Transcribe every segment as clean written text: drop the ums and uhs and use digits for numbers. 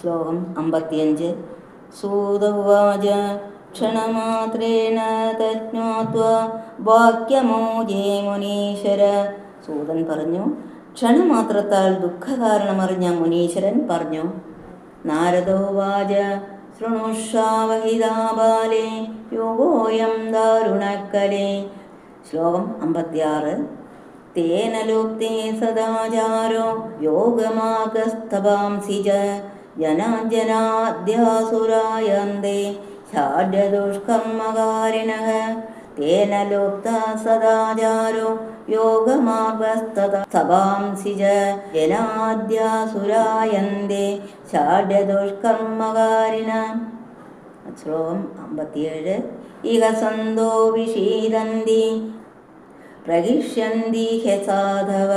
ശ്ലോകം 55. സൂത ഉവാച ക്ഷണമാത്രേണ തജ്ഞാത്വാ വാക്യമോജേ മുനീശ്വര. സൂതൻ പറഞ്ഞു, ക്ഷണമാത്രത്താൽ ദുഃഖകാരണമറിഞ്ഞ മുനീശ്വരൻ പറഞ്ഞു. നാരദോവാച ശൃണുഷ്വാവഹിതാ ബാലേ യോഗോയം ദാരുണക്കലേ. ശ്ലോകം 56. തേന ലോപ്തേ സദാചാരോ യോഗമാകസ്തവാംസി ച ജനാഞ്ജനാദ്യാസുരായന്തേ ഷാഢ്യദുഷ്കർമ്മകാരിണഃ. തേന ലോപ്ത സദാചാരോ യോഗമാർഗസ്തവാംസി ച ജനാദ്യാസുരായന്തേ ഷാഢ്യദുഷ്കർമ്മകാരിണഃ. ശ്ലോകം 57. ഇഹ സന്തോ വിഷീദന്തി പ്രഗിഷ്യന്തി ഹ്യ സാധവ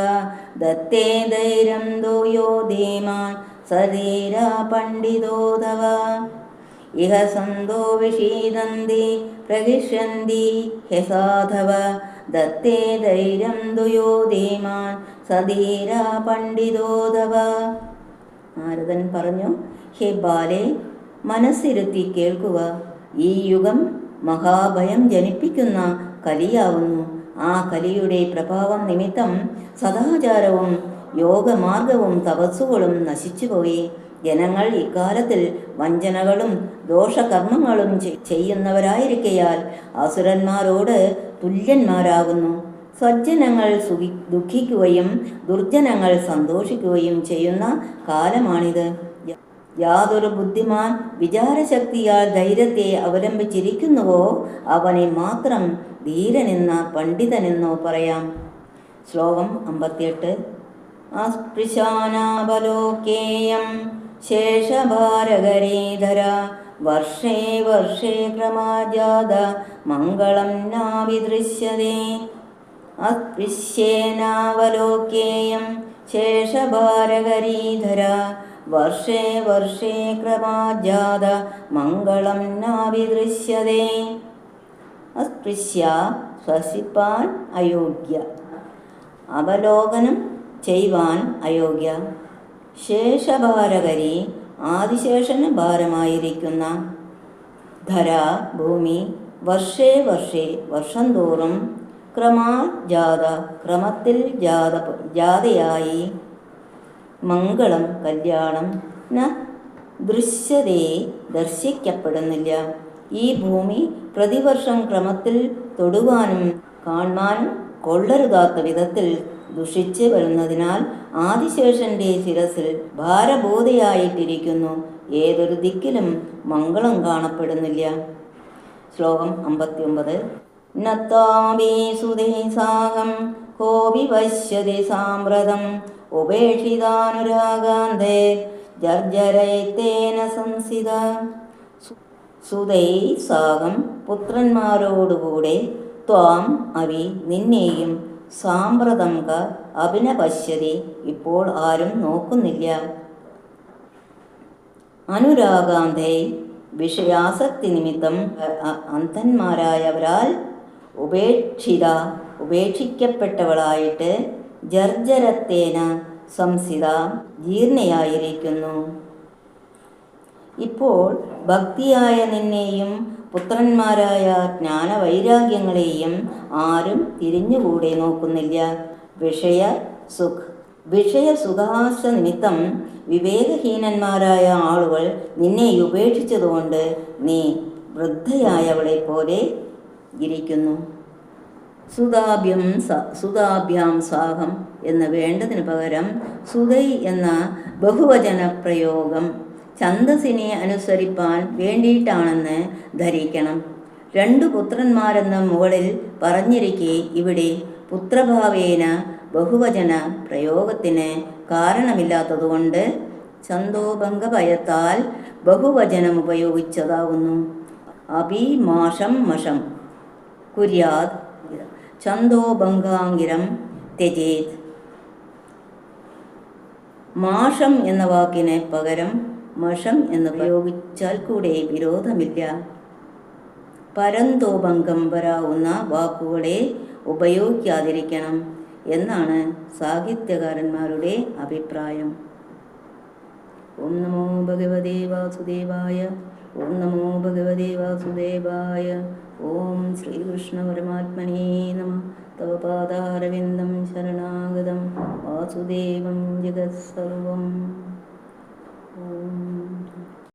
ദത്തേ ധൈര്യം ദോയോ ധീമാൻ സധീര പണ്ഡിതോധവ. ഇഹ സന്തോ വിഷീദന്തി പ്രഗിഷ്യന്തി ഹ്യ സാധവ ദത്തേ ധൈര്യം ദോയോ ധീമാൻ സധീര പണ്ഡിതോധവ. നാരദൻ പറഞ്ഞു, ഹേ ബാലേ, മനസ്സിരുത്തി കേൾക്കുക. ഈ യുഗം മഹാഭയം ജനിപ്പിക്കുന്ന കലിയാവുന്നു. ആ കലിയുടെ പ്രഭാവം നിമിത്തം സദാചാരവും യോഗമാർഗവും തപസ്സുകളും നശിച്ചുപോയി. ജനങ്ങൾ ഇക്കാലത്തിൽ വഞ്ചനകളും ദോഷകർമ്മങ്ങളും ചെയ്യുന്നവരായിരിക്കയാൽ അസുരന്മാരോട് തുല്യന്മാരാകുന്നു. സജ്ജനങ്ങൾ ദുഃഖിക്കുകയും ദുർജനങ്ങൾ സന്തോഷിക്കുകയും ചെയ്യുന്ന കാലമാണിത്. യാതൊരു ബുദ്ധിമാൻ വിചാരശക്തിയാൽ ധൈര്യത്തെ അവലംബിച്ചിരിക്കുന്നുവോ അവനെ മാത്രം ധീരനെന്ന പണ്ഡിതനെന്നോ പറയാം. ശ്ലോകം 58. അസ്പൃശാനാവലോകേയം ശേഷഭാരഗരീധര വർഷേ വർഷേ ക്രമാജാത മംഗളം നാവിദൃശ്യതേ. അസ്പൃശ്യേനാവലോകേയം ശേഷഭാരഗരീധര വർഷേ വർഷേ ക്രമാജാത മംഗളം നാവിദൃശ്യതേ. അസ്പൃശ്യ ശ്വസിപ്പാൻ അയോഗ്യ, അവലോകനം ചെയ്യുവാൻ അയോഗ്യ. ശേഷഭാരകരി ആദിശേഷന് ഭാരമായിരിക്കുന്ന. ധര ഭൂമി. വർഷേ വർഷേ വർഷം തോറും. ക്രമാജാത ക്രമത്തിൽ ജാതയായി. മംഗളം കല്യാണം. ന ദൃശ്യതേ ദർശിക്കപ്പെടുന്നില്ല. ഈ ഭൂമി പ്രതിവർഷം ക്രമത്തിൽ തൊടുവാനും കാണുവാനും കൊള്ളരുതാത്ത വിധത്തിൽ ദുഷിച്ച് വരുന്നതിനാൽ ആദിശേഷന്റെ ശിരസിൽ ഭാരബോധയായിട്ടിരിക്കുന്നു. ഏതൊരു ദിക്കിലും മംഗളം കാണപ്പെടുന്നില്ല. ശ്ലോകം 59. നത്താമേ സുതേ സാഹം കോപി പശ്യതി സാമ്പ്രതം ഉപേക്ഷിതാനുരാഗാന്തേ ജർജരൈത്തേന സംസിത. സുതൈ സാഹം പുത്രന്മാരോടുകൂടെ ത്വാം അവി നിന്നെയും സാമ്പ്രതം ക അഭിനപശ്യതി ഇപ്പോൾ ആരും നോക്കുന്നില്ല. അനുരാഗാന്തേ വിഷയാസക്തി നിമിത്തം അന്ധന്മാരായവരാൽ ഉപേക്ഷിക്കപ്പെട്ടവളായിട്ട് ജർജരത്തേന സംസിത ജീർണയായിരിക്കുന്നു. ഇപ്പോൾ ഭക്തിയായ നിന്നെയും പുത്രന്മാരായ ജ്ഞാനവൈരാഗ്യങ്ങളെയും ആരും തിരിഞ്ഞുകൂടെ നോക്കുന്നില്ല. വിഷയസുഖാശ നിമിത്തം വിവേകഹീനന്മാരായ ആളുകൾ നിന്നെ ഉപേക്ഷിച്ചതുകൊണ്ട് നീ വൃദ്ധയായവളെ പോലെ ഇരിക്കുന്നു. സുതാഭ്യാം സാഹം എന്ന് വേണ്ടതിന് പകരം സുതൈ എന്ന ബഹുവചന പ്രയോഗം ഛന്ദസിനെ അനുസരിപ്പാൻ വേണ്ടിയിട്ടാണെന്ന് ധരിക്കണം. 2 പുത്രന്മാരെന്ന് മുകളിൽ പറഞ്ഞിരിക്കെ ഇവിടെ പുത്രഭാവേന ബഹുവചന പ്രയോഗത്തിന് കാരണമില്ലാത്തതുകൊണ്ട് ഛന്ദോഭംഗഭയത്താൽ ബഹുവചനം ഉപയോഗിച്ചതാകുന്നു. അഭിമാഷം മഷം കുര്യാത് ഛന്ദോഭംഗാങ്കിരം ത്യജേത്. മാഷം എന്ന വാക്കിന് പകരം മഷം എന്ന് പ്രയോഗിച്ചാൽ കൂടെ വിരോധമില്ല. പരന്തോഭംഗം വരാവുന്ന വാക്കുകളെ ഉപയോഗിക്കാതിരിക്കണം എന്നാണ് സാഹിത്യകാരന്മാരുടെ അഭിപ്രായം. ഓം നമോ ഭഗവതേ വാസുദേവായ. ഓം നമോ ഭഗവതേ വാസുദേവായ. ഓം ശ്രീകൃഷ്ണ പരമാത്മനേ നമഃ. തവ പാദാരവിന്ദം ശരണാഗതം വാസുദേവം ജഗത്സർവം. ഓം